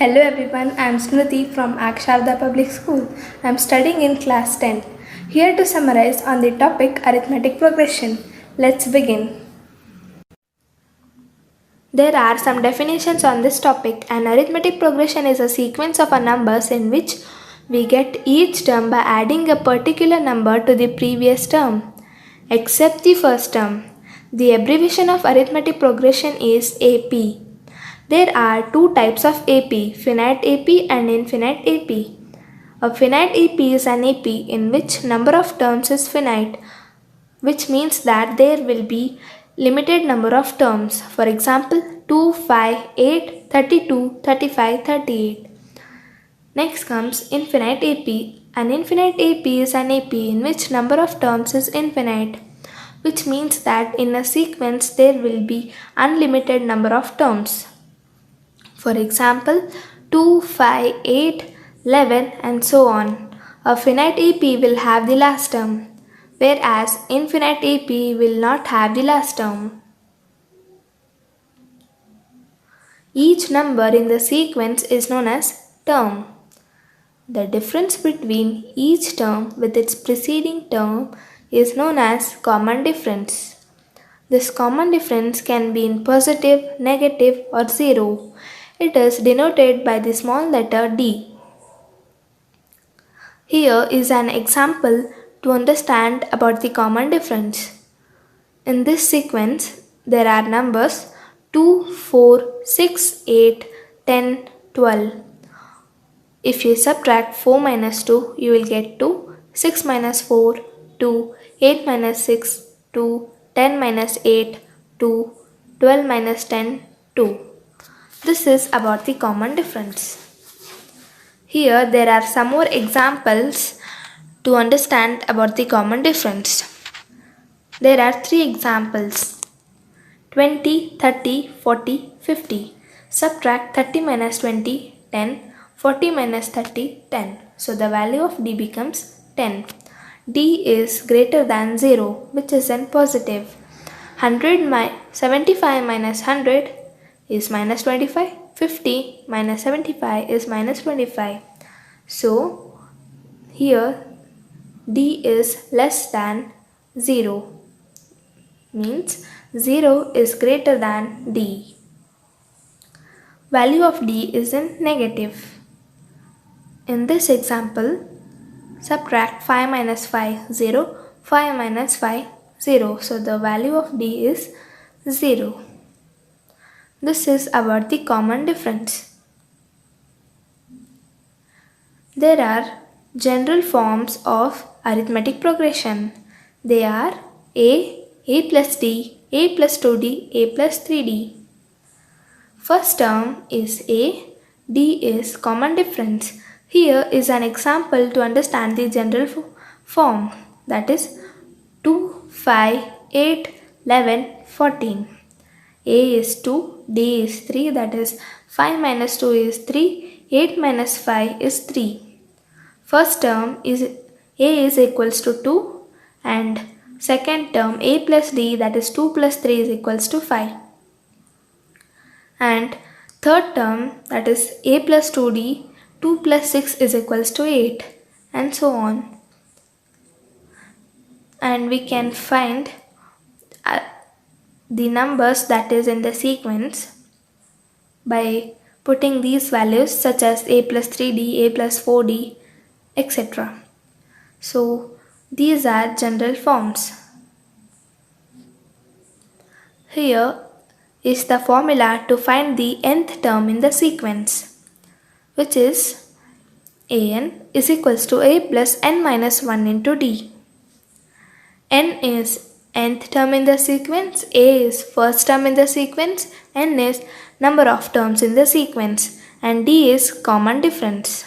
Hello everyone, I am Smriti from Aksharda Public School. I am studying in class 10. Here to summarize on the topic arithmetic progression. Let's begin. There are some definitions on this topic. An arithmetic progression is a sequence of numbers in which we get each term by adding a particular number to the previous term, except the first term. The abbreviation of arithmetic progression is AP. There are two types of AP, finite AP and infinite AP. A finite AP is an AP in which number of terms is finite, which means that there will be limited number of terms. For example, 2, 5, 8, 32, 35, 38. Next comes infinite AP. An infinite AP is an AP in which number of terms is infinite, which means that in a sequence there will be unlimited number of terms. For example, 2, 5, 8, 11 and so on. A finite AP will have the last term, whereas infinite AP will not have the last term. Each number in the sequence is known as term. The difference between each term with its preceding term is known as common difference. This common difference can be in positive, negative or zero. It is denoted by the small letter d. Here is an example to understand about the common difference. In this sequence, there are numbers 2, 4, 6, 8, 10, 12. If you subtract 4 minus 2, you will get 2, 6 minus 4, 2, 8 minus 6, 2, 10 minus 8, 2, 12 minus 10, 2. This is about the common difference. Here there are some more examples to understand about the common difference. There are 3 examples: 20, 30, 40, 50. Subtract 30 minus 20, 10, 40 minus 30, 10. So the value of d becomes 10. D is greater than 0, which is in positive. 75 minus 100 is minus 25. 50 minus 75 is minus 25. So here d is less than 0, means 0 is greater than d. Value of d is in negative. In this example, subtract 5 minus 5, 0, 5 minus 5, 0. So the value of d is 0. This is about the common difference. There are general forms of arithmetic progression. They are A plus D, A plus 2D, A plus 3D. First term is A, D is common difference. Here is an example to understand the general form, that is 2, 5, 8, 11, 14. A is 2, D is 3, that is 5 minus 2 is 3, 8 minus 5 is 3. First term is A is equals to 2 and second term A plus D, that is 2 plus 3 is equals to 5. And third term, that is A plus 2D, 2 plus 6 is equals to 8 and so on. And we can find the numbers that is in the sequence by putting these values such as A plus 3D, A plus 4D, etc. So these are general forms. Here is the formula to find the nth term in the sequence, which is An is equals to A plus n minus 1 into D. N is nth term in the sequence, A is first term in the sequence, n is number of terms in the sequence, and D is common difference.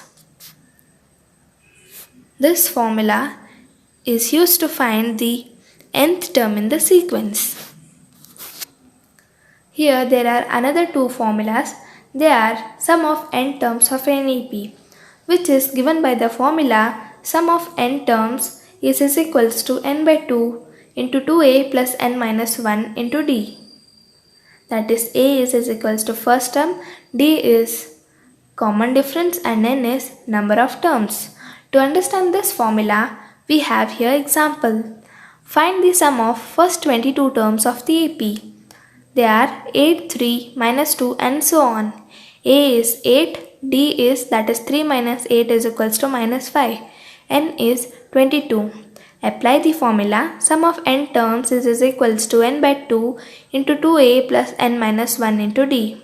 This formula is used to find the nth term in the sequence. Here there are another two formulas. They are sum of n terms of an AP, which is given by the formula sum of n terms is equals to n by 2 into 2a plus n minus 1 into d. That is, a is equals to first term, d is Common difference and n is number of terms. To understand this formula, we have here example. Find the sum of first 22 terms of the AP. They are 8, 3, minus 2 and so on. A is 8, D is that is 3 minus 8 is equals to minus 5. N is 22. Apply the formula. Sum of n terms is equals to n by 2 into 2a plus n minus 1 into d.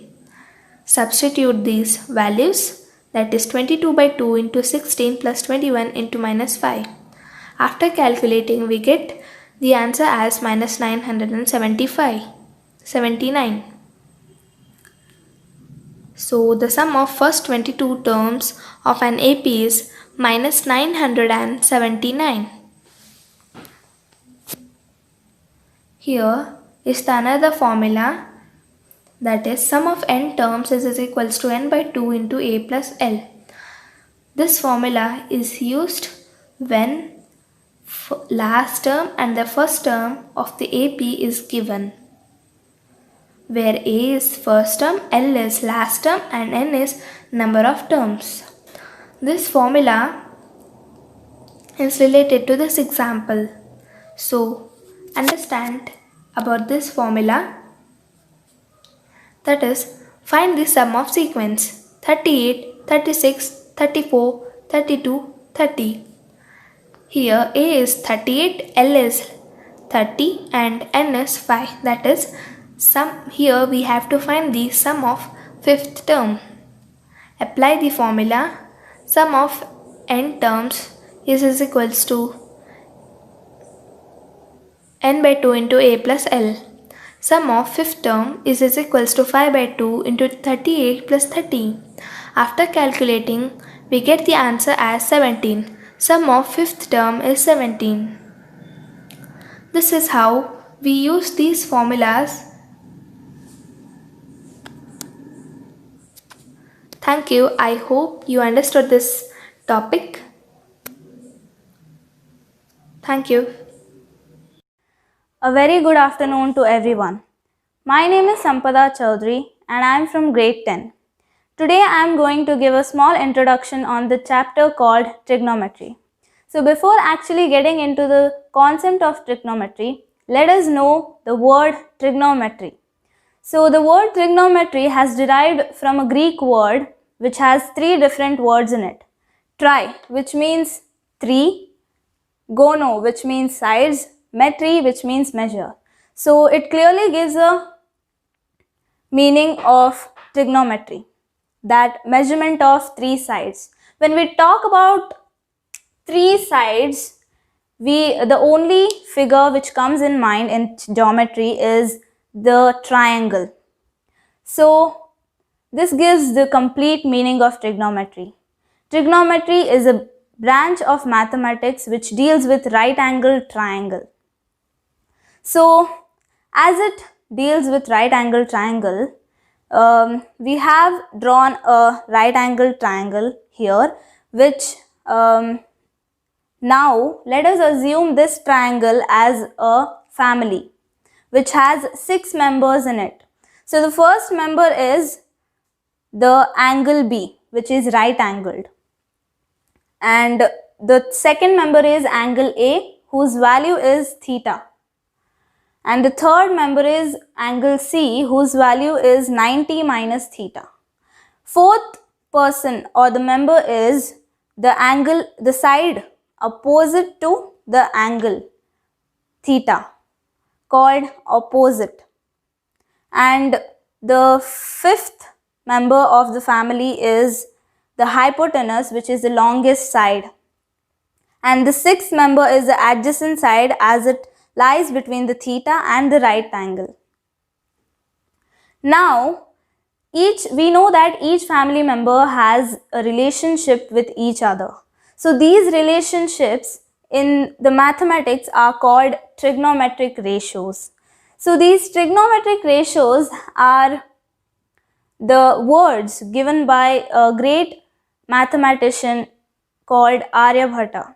Substitute these values, that is 22 by 2 into 16 plus 21 into minus 5. After calculating, we get the answer as minus 979. So the sum of first 22 terms of an AP is minus 979. Here is the another formula, that is sum of n terms is equals to n by 2 into a plus l. This formula is used when last term and the first term of the AP is given, where a is first term, l is last term and n is number of terms. This formula is related to this example. So understand about this formula, that is find the sum of sequence 38, 36, 34, 32, 30. Here a is 38, L is 30 and n is 5, that is sum. Here we have to find the sum of fifth term. Apply the formula. Sum of n terms is equals to n by 2 into a plus l. Sum of fifth term is equals to 5 by 2 into 38 plus 30. After calculating, we get the answer as 17. Sum of fifth term is 17. This is how we use these formulas. Thank you. I hope you understood this topic. Thank you. A very good afternoon to everyone. My name is Sampada Chaudhary and I am from grade 10. Today I am going to give a small introduction on the chapter called trigonometry. So before actually getting into the concept of trigonometry, let us know the word trigonometry. So the word trigonometry has derived from a Greek word which has three different words in it. Tri, which means three, gono, which means sides, metri, which means measure. So it clearly gives a meaning of trigonometry, that measurement of three sides. When we talk about three sides, the only figure which comes in mind in geometry is the triangle. So this gives the complete meaning of trigonometry. Trigonometry is a branch of mathematics which deals with right-angled triangle. So as it deals with right-angled triangle, we have drawn a right-angled triangle here, which now let us assume this triangle as a family which has 6 members in it. So the first member is the angle B, which is right-angled, and the second member is angle A, whose value is theta, and the third member is angle C, whose value is 90 minus theta. Fourth person or the member is the side opposite to the angle theta, called opposite. And the fifth member of the family is the hypotenuse, which is the longest side. And the sixth member is the adjacent side, as it lies between the theta and the right angle. Now, we know that each family member has a relationship with each other. So these relationships in the mathematics are called trigonometric ratios. So these trigonometric ratios are the words given by a great mathematician called Aryabhatta,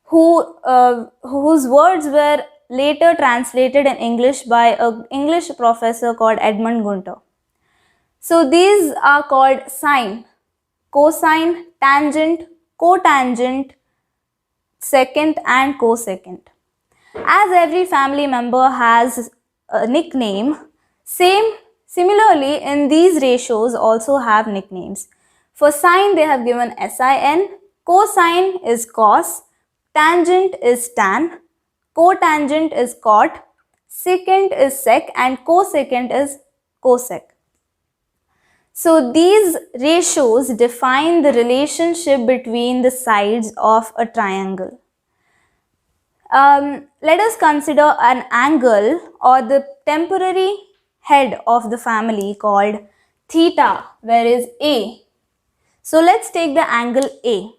whose words were later translated in English by an English professor called Edmund Gunter. So these are called sine, cosine, tangent, cotangent, secant and cosecant. As every family member has a nickname, similarly in these ratios also have nicknames. For sine they have given sin, cosine is cos, tangent is tan, cotangent is cot, secant is sec and cosecant is cosec. So these ratios define the relationship between the sides of a triangle. Let us consider an angle or the temporary head of the family called theta, where is A. So let's take the angle A.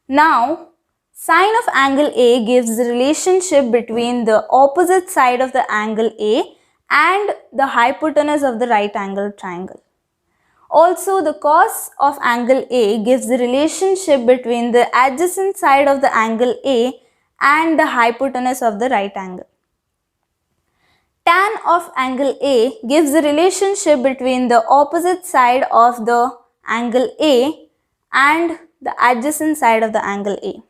Now, sine of angle A gives the relationship between the opposite side of the angle A and the hypotenuse of the right angle triangle. Also, the cos of angle A gives the relationship between the adjacent side of the angle A and the hypotenuse of the right angle. Tan of angle A gives the relationship between the opposite side of the angle A and the adjacent side of the angle A.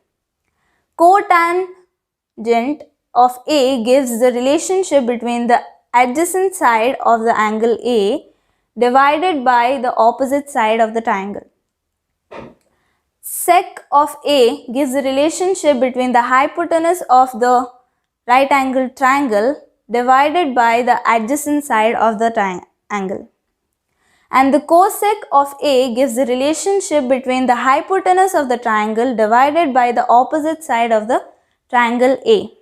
Cotangent of A gives the relationship between the adjacent side of the angle A divided by the opposite side of the triangle. Sec of A gives the relationship between the hypotenuse of the right angle triangle divided by the adjacent side of the triangle. And the cosec of A gives the relationship between the hypotenuse of the triangle divided by the opposite side of the triangle A.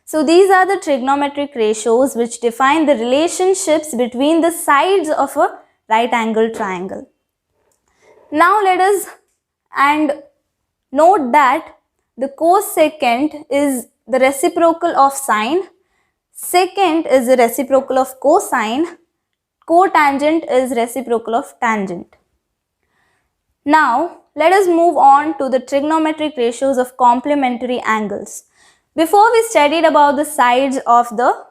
So these are the trigonometric ratios which define the relationships between the sides of a right angle triangle. Now let us note that the cosecant is the reciprocal of sine, secant is the reciprocal of cosine, cotangent is reciprocal of tangent. Now let us move on to the trigonometric ratios of complementary angles. Before we studied about the sides of the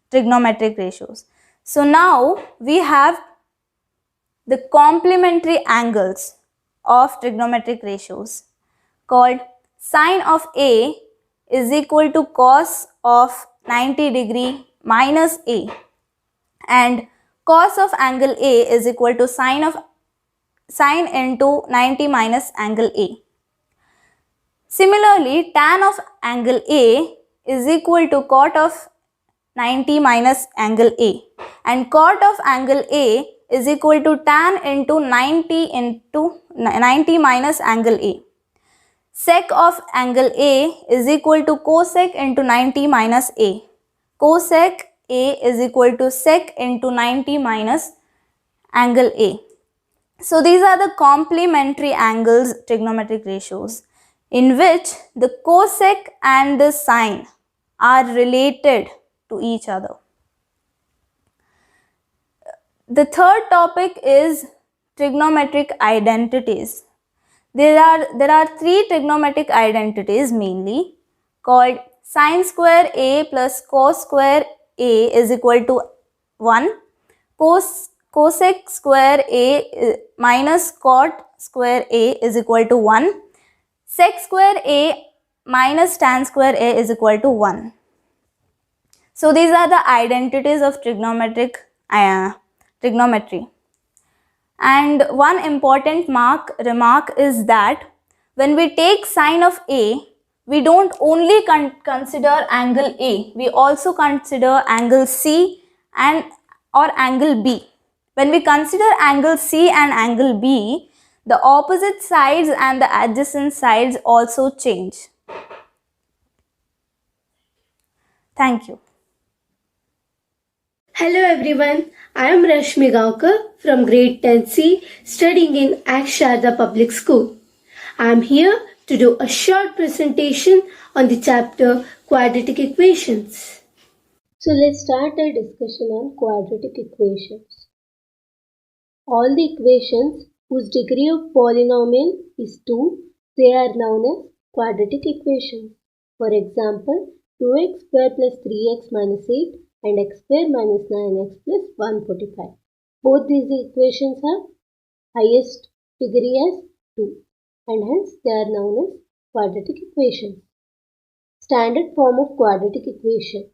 trigonometric ratios. So now we have the complementary angles of trigonometric ratios called sine of A is equal to cos of 90 degree minus A, and cos of angle A is equal to sine into 90 minus angle A. Similarly, tan of angle A is equal to cot of 90 minus angle A, and cot of angle A is equal to tan into 90 minus angle A. Sec of angle A is equal to cosec into 90 minus A. Cosec A is equal to sec into 90 minus angle A. So these are the complementary angles trigonometric ratios in which the cosec and the sine are related to each other. The third topic is trigonometric identities. There are three trigonometric identities mainly called sine square A plus cos square A is equal to 1, cosec square A minus cot square A is equal to 1, sec square A minus tan square A is equal to 1. So these are the identities of trigonometry. And one important remark is that when we take sine of A, we don't only consider angle A, we also consider angle C or angle B. When we consider angle C and angle B, the opposite sides and the adjacent sides also change. Thank you. Hello everyone, I am Rashmi Gaonkar from grade 10C studying in Aksharda Public School. I am here to do a short presentation on the chapter Quadratic Equations. So let's start our discussion on quadratic equations. All the equations whose degree of polynomial is 2, they are known as quadratic equations. For example, 2x square plus 3x minus 8 and x square minus 9x plus 145. Both these equations have highest degree as 2 and hence they are known as quadratic equations. Standard form of quadratic equation.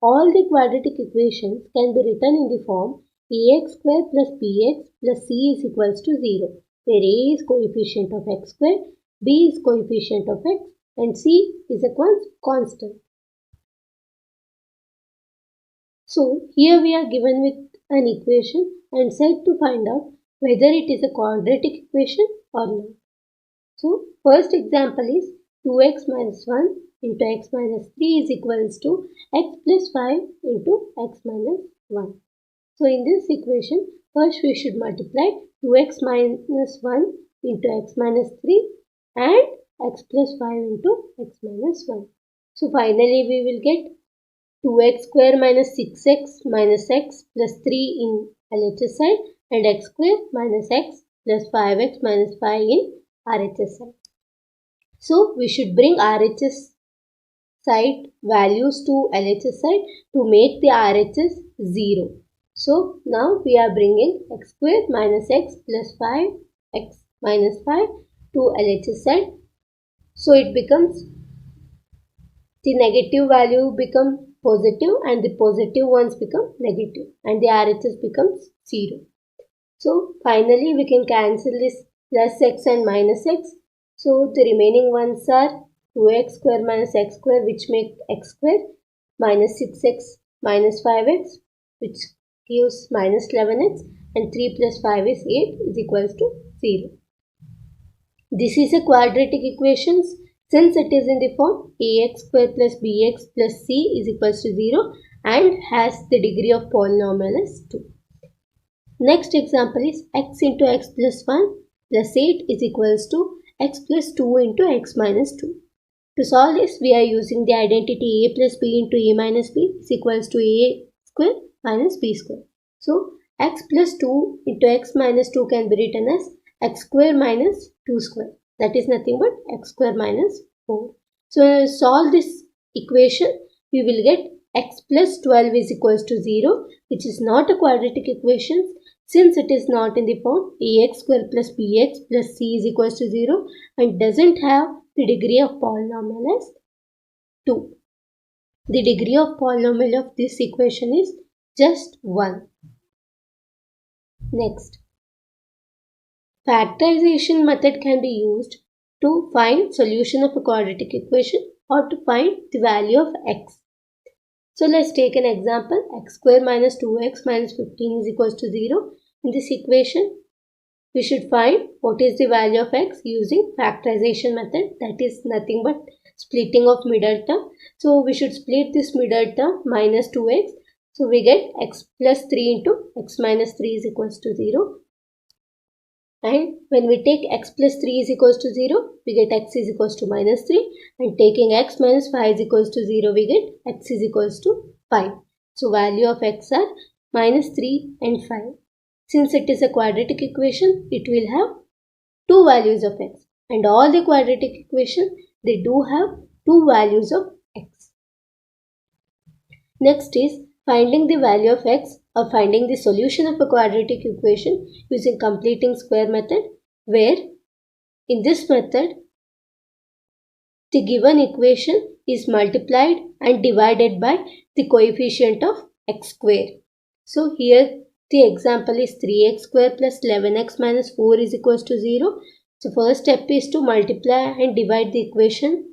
All the quadratic equations can be written in the form ax square plus bx plus c is equals to 0, where a is coefficient of x square, b is coefficient of x and c is a constant. So here we are given with an equation and said to find out whether it is a quadratic equation or not. So first example is 2x minus 1 into x minus 3 is equals to x plus 5 into x minus 1. So in this equation, first we should multiply 2x minus 1 into x minus 3 and x plus 5 into x minus 1. So finally we will get 2x square minus 6x minus x plus 3 in LHS side and x square minus x plus 5x minus 5 in RHS side. So we should bring RHS side values to LHS side to make the RHS 0. So now we are bringing x square minus x plus 5x minus 5 to LHS side. So it becomes, the negative value become positive and the positive ones become negative and the RHS becomes 0. So finally we can cancel this plus x and minus x. So the remaining ones are 2x square minus x square, which make x square, minus 6x minus 5x, which gives minus 11x, and 3 plus 5 is 8 is equals to 0. This is a quadratic equation since it is in the form ax square plus bx plus c is equals to 0 and has the degree of polynomial as 2. Next example is x into x plus 1 plus 8 is equals to x plus 2 into x minus 2. To solve this, we are using the identity a plus b into a minus b is equals to a square minus b square. So, x plus 2 into x minus 2 can be written as x square minus 2 square. That is nothing but x square minus 4. So, to solve this equation, we will get x plus 12 is equals to 0, which is not a quadratic equation since it is not in the form ax square plus bx plus c is equals to 0 and doesn't have the degree of polynomial as 2. The degree of polynomial of this equation is just 1. Next, factorization method can be used to find solution of a quadratic equation or to find the value of x. So let's take an example. X square minus 2x minus 15 is equals to 0. In this equation, we should find what is the value of x using factorization method, that is nothing but splitting of middle term. So we should split this middle term minus 2x. So we get x plus 3 into x minus 3 is equals to 0. And when we take x plus 3 is equals to 0, we get x is equals to minus 3. And taking x minus 5 is equals to 0, we get x is equals to 5. So value of x are minus 3 and 5. Since it is a quadratic equation, it will have two values of x. And all the quadratic equations, they do have two values of x. Next is finding the value of x or finding the solution of a quadratic equation using completing square method, where in this method, the given equation is multiplied and divided by the coefficient of x square. So here the example is 3x square plus 11x minus 4 is equals to 0. So first step is to multiply and divide the equation.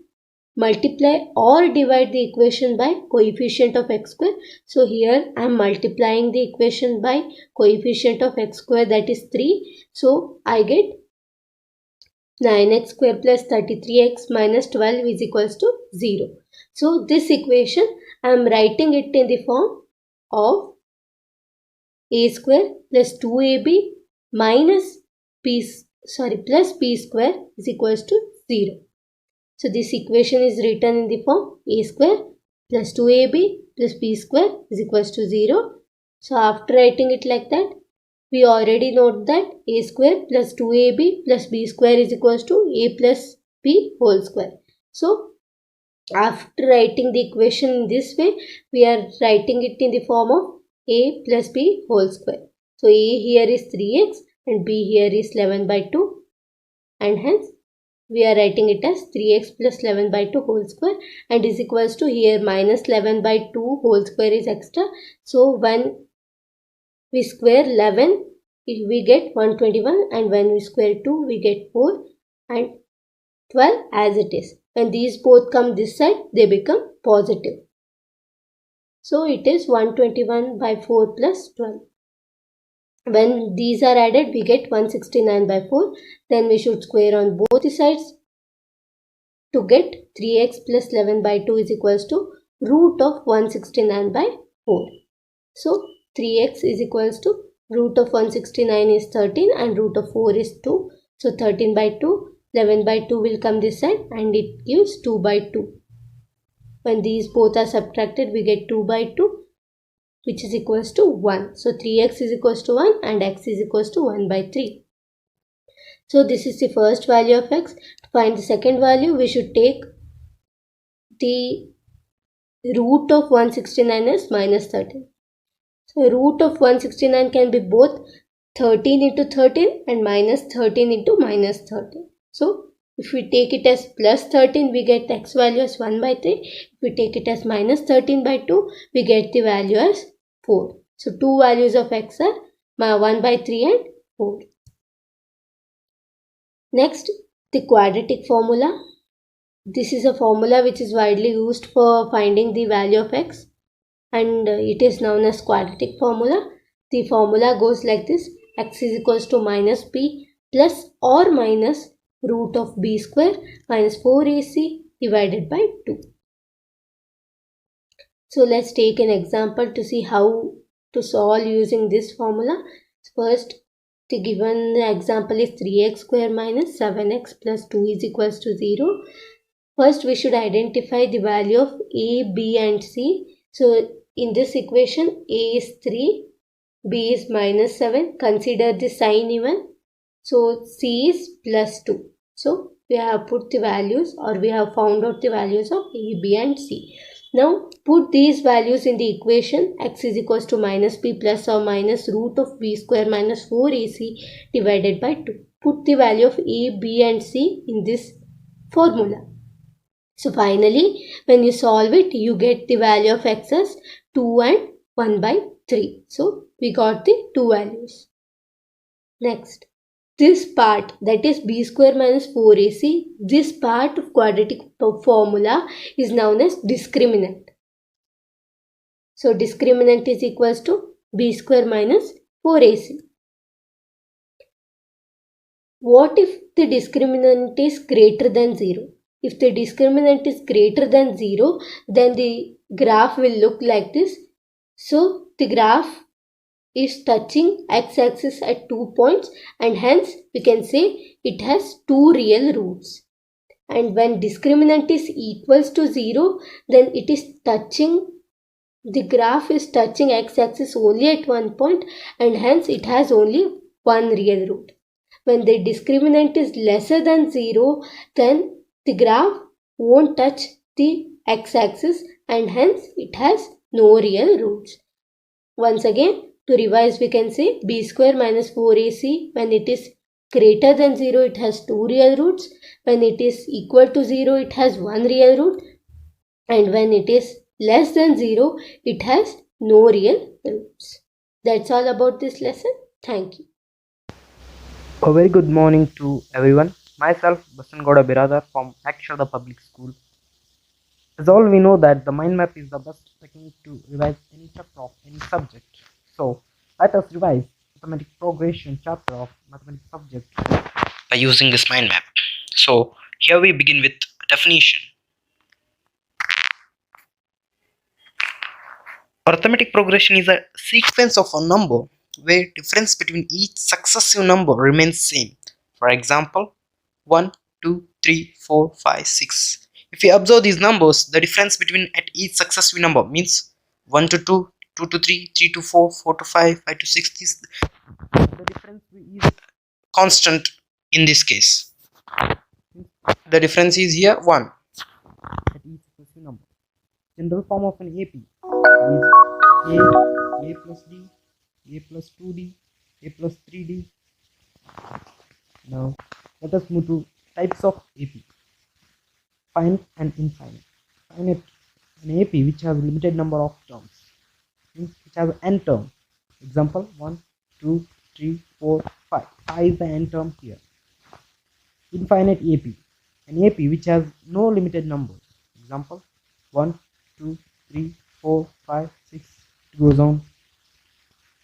Multiply or divide the equation by coefficient of x square. So here I am multiplying the equation by coefficient of x square, that is 3. So I get 9x square plus 33x minus 12 is equals to 0. So this equation I am writing it in the form of a square plus 2ab minus plus b square is equals to 0. So this equation is written in the form a square plus 2ab plus b square is equals to 0. So after writing it like that, we already note that a square plus 2ab plus b square is equals to a plus b whole square. So after writing the equation in this way, we are writing it in the form of a plus b whole square. So a here is 3x and b here is 11 by 2, and hence we are writing it as 3x plus 11 by 2 whole square, and is equals to here minus 11 by 2 whole square is extra. So when we square 11, we get 121, and when we square 2, we get 4, and 12 as it is. When these both come this side, they become positive. So it is 121 by 4 plus 12. When these are added, we get 169 by 4. Then we should square on both the sides to get 3x plus 11 by 2 is equals to root of 169 by 4. So 3x is equals to root of 169 is 13 and root of 4 is 2. So 13 by 2, 11 by 2 will come this side and it gives 2 by 2. When these both are subtracted, we get 2 by 2, which is equals to 1. So 3x is equals to 1 and x is equals to 1 by 3. So this is the first value of x. To find the second value, we should take the root of 169 as minus 13. So root of 169 can be both 13 into 13 and minus 13 into minus 13. So if we take it as plus 13, we get x value as 1 by 3. If we take it as minus 13 by 2, we get the value as 4. So two values of x are 1 by 3 and 4. Next, the quadratic formula. This is a formula which is widely used for finding the value of x, and it is known as quadratic formula. The formula goes like this: x is equals to minus b plus or minus root of b square minus 4ac divided by 2. So let's take an example to see how to solve using this formula. First, the given example is 3x square minus 7x plus 2 is equals to 0. First, we should identify the value of a, b and c. So in this equation, a is 3, b is minus 7. Consider the sign even. So c is plus 2. So we have put the values, or we have found out the values of a, b and c. Now put these values in the equation. X is equals to minus b plus or minus root of b square minus 4ac divided by 2. Put the value of a, b and c in this formula. So finally, when you solve it, you get the value of x as 2 and 1 by 3. So we got the two values. Next, this part, that is b square minus 4ac, this part of quadratic formula is known as discriminant. So discriminant is equals to b square minus 4ac. What if the discriminant is greater than 0? If the discriminant is greater than 0, then the graph will look like this. So the graph is touching x-axis at 2 points, and hence we can say it has two real roots. And when discriminant is equals to 0, then it is touching, the graph is touching x-axis only at 1 point, and hence it has only one real root. When the discriminant is lesser than 0, then the graph won't touch the x-axis, and hence it has no real roots. Once again, to revise, we can say b square minus 4ac, when it is greater than 0, it has two real roots. When it is equal to 0, it has one real root. And when it is less than 0, it has no real roots. That's all about this lesson. Thank you. A very good morning to everyone. Myself, Basangoda Biradar from Akshada Public School. As all we know that the mind map is the best technique to revise any chapter of any subject. So let us revise mathematics progression chapter of mathematics subject by using this mind map. So here we begin with definition. Arithmetic progression is a sequence of a number where difference between each successive number remains same. For example, 1, 2, 3, 4, 5, 6. If we observe these numbers, the difference between at each successive number means 1 to 2, 2 to 3, 3 to 4, 4 to 5, 5 to 6. The difference is constant in this case. The difference is here 1 at each successive number. General form of an AP is A plus D, A plus 2D, A plus 3D. Now let us move to types of AP. Finite and infinite. Finite, an AP which has limited number of terms, means which has n term. Example 1, 2, 3, 4, 5. 5 is the n term here. Infinite AP, an AP which has no limited number. Example 1, 2, 3, 4, 5, 6. It goes on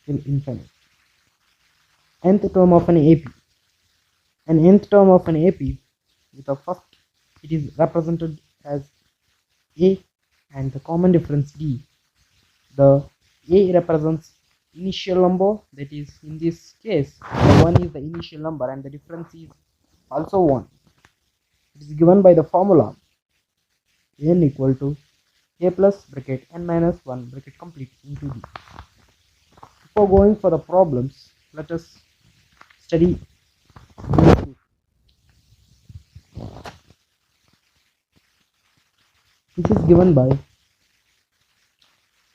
till infinite. Nth term of an AP. An nth term of an AP with a first, it is represented as A and the common difference D. The A represents initial number, that is in this case the 1 is the initial number and the difference is also 1. It is given by the formula n equal to A plus bracket n minus 1 bracket complete into D. Before going for the problems, let us study which is given by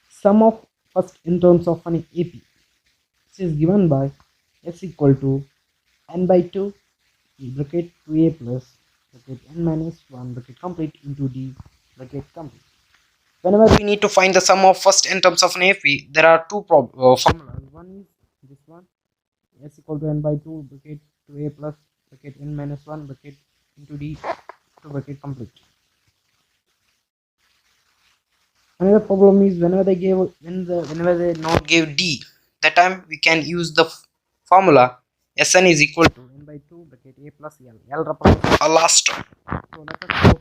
sum of first in terms of an AP. This is given by s equal to n by 2 bracket 2a plus bracket n minus 1 bracket complete into d bracket complete. Whenever we need to find the sum of first n terms of an AP, there are two formulas. One is this one, s equal to n by 2 bracket 2a plus bracket n minus 1 bracket into d to bracket complete. Another problem is whenever they not give d, that time we can use the formula Sn is equal to n by 2 bracket a plus l. L represents a last term. So let us go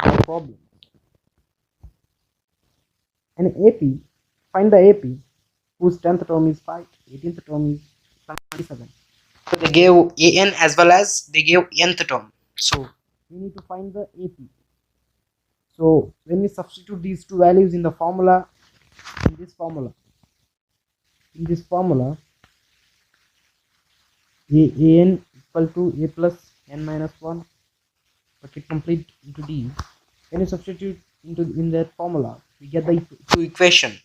to the problem. An AP, find the AP whose 10th term is 5, 18th term is 77. So they gave an as well as they gave nth term. So we need to find the AP. So when we substitute these two values in the formula, in this formula, an equal to a plus n minus 1 bracket complete into d. When you substitute in that formula, we get the two equation,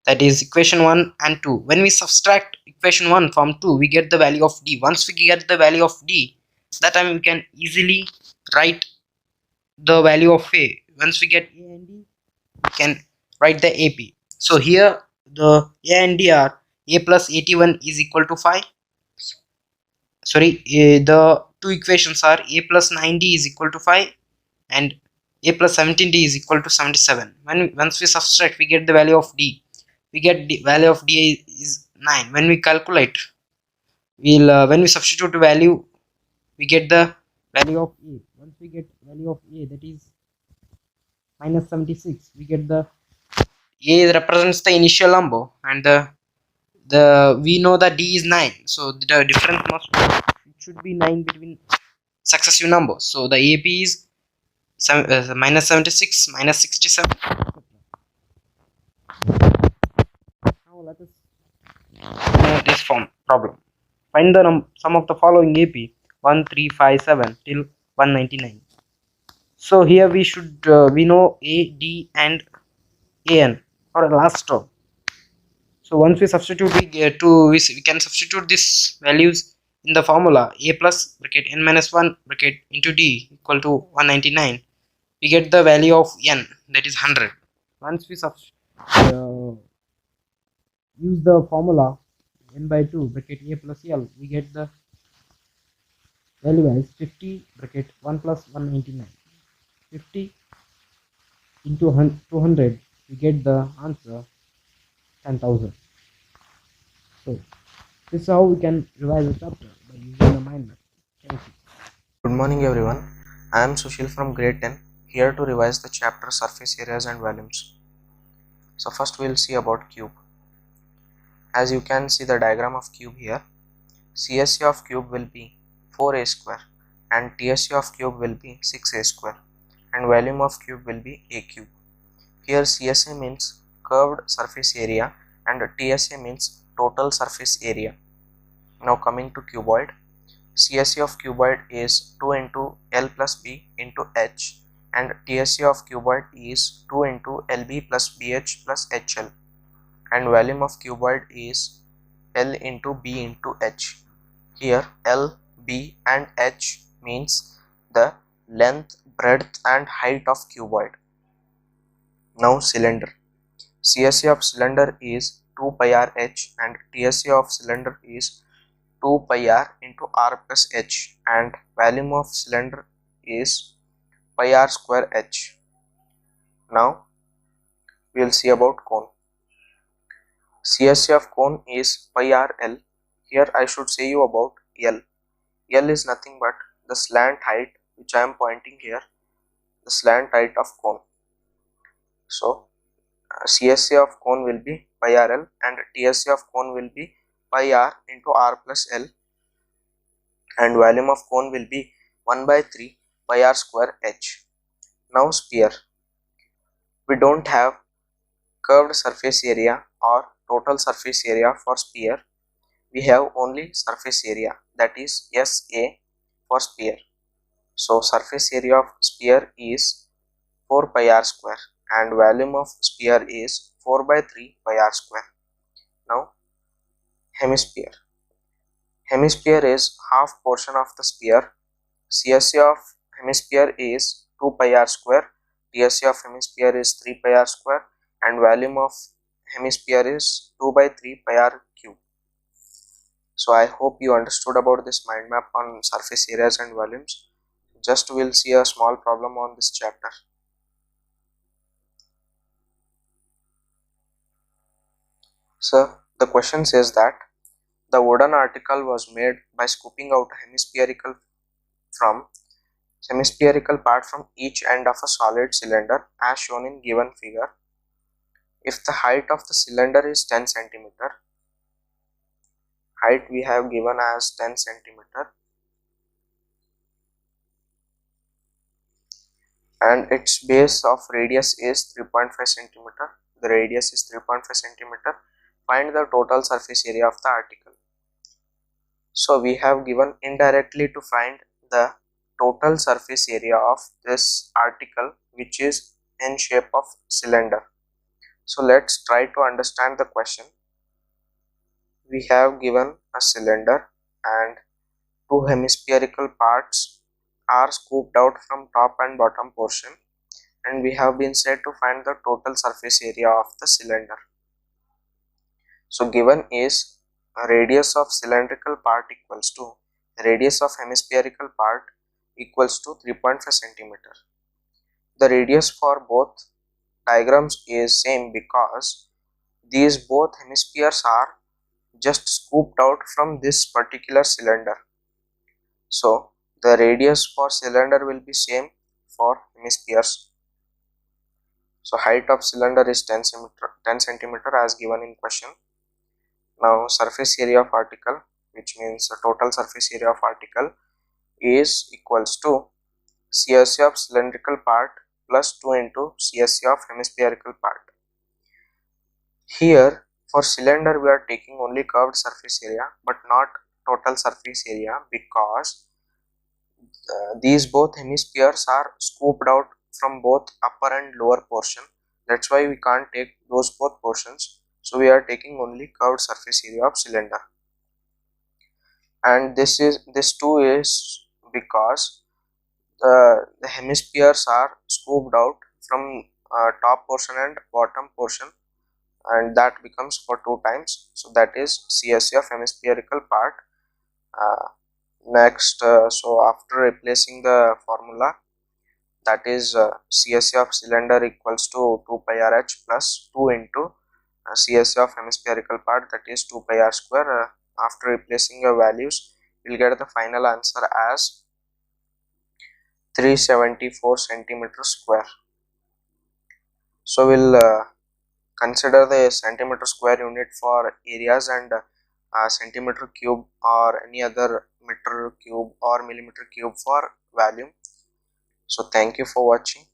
that is equation 1 and 2. When we subtract equation 1 from 2, we get the value of d. Once we get the value of d, that time we can easily write the value of a. Once we get a and d, we can write the AP. So here the a and d are a plus 81 is equal to 5. Sorry, the two equations are a plus 9d is equal to 5 and a plus 17d is equal to 77. Once we subtract, we get the value of d. We get the value of d is 9. When we calculate, when we substitute the value, we get the value of a. Once we get value of a, that is minus 76, we get the a represents the initial number and the we know that d is 9, so the difference should be 9 between successive numbers. So the AP is minus 76 minus 67. Now let us know this problem. Find the sum of the following AP 1, 3, 5, 7 till 199. So here we should we know a, d and an for the last term. So once we substitute, we can substitute these values in the formula a plus bracket n minus 1 bracket into d equal to 199. We get the value of n, that is 100. Once we use the formula n by 2 bracket a plus l, we get the value as 50 bracket 1 plus 199. 50 into 200, we get the answer 10,000. So this is how we can revise the chapter by using the mind map. Thank you. Good morning everyone. I am Sushil from grade 10, here to revise the chapter surface areas and volumes. So first we will see about cube. As you can see the diagram of cube here, CSA of cube will be 4a square and TSA of cube will be 6a square and volume of cube will be a cube. Here CSA means curved surface area and TSA means total surface area. Now coming to cuboid, CSA of cuboid is 2 into L plus B into H and TSA of cuboid is 2 into LB plus BH plus HL. and volume of cuboid is L into B into H. Here L, B and H means the length, breadth and height of cuboid. Now cylinder. CSA of cylinder is 2 pi r h and TSA of cylinder is 2 pi r into r plus h, and volume of cylinder is pi r square h. Now we will see about cone. CSA of cone is pi r l. Here I should say you about L. L is nothing but the slant height which I am pointing here, the slant height of cone. So CSA of cone will be pi r l and TSA of cone will be pi r into r plus l, and volume of cone will be 1 by 3 pi r square h. Now sphere. We don't have curved surface area or total surface area for sphere. We have only surface area, that is SA for sphere. So surface area of sphere is 4 pi r square and volume of sphere is 4 by 3 pi r square. Now hemisphere. Hemisphere is half portion of the sphere. CSA of hemisphere is 2 pi r square, TSA of hemisphere is 3 pi r square, and volume of hemisphere is 2 by 3 pi r cube. So I hope you understood about this mind map on surface areas and volumes. Just we'll see a small problem on this chapter. So the question says that the wooden article was made by scooping out a hemispherical part from each end of a solid cylinder as shown in given figure. If the height of the cylinder is 10 cm, height we have given as 10 cm, and its base of radius is 3.5 cm, the radius is 3.5 cm, find the total surface area of the article. So we have given indirectly to find the total surface area of this article which is in shape of cylinder. So let's try to understand the question. We have given a cylinder and two hemispherical parts are scooped out from top and bottom portion, and we have been said to find the total surface area of the cylinder. So given is a radius of cylindrical part equals to radius of hemispherical part equals to 3.5 cm. The radius for both diagrams is same because these both hemispheres are just scooped out from this particular cylinder. So the radius for cylinder will be same for hemispheres. So height of cylinder is 10 cm as given in question. Now surface area of article, which means the total surface area of article, is equals to CSA of cylindrical part plus 2 into CSA of hemispherical part. Here for cylinder we are taking only curved surface area but not total surface area because these both hemispheres are scooped out from both upper and lower portion. That's why we can't take those both portions. So we are taking only curved surface area of cylinder. And this too is because the hemispheres are scooped out from top portion and bottom portion, and that becomes for 2 times. So that is CSA of hemispherical part. Next, so after replacing the formula, that is CSA of cylinder equals to 2 pi r h plus 2 into CSA of hemispherical part, that is 2 pi r square. After replacing your values, you will get the final answer as 374 centimeter square. So we'll consider the centimeter square unit for areas and centimeter cube or any other meter cube or millimeter cube for volume. So thank you for watching.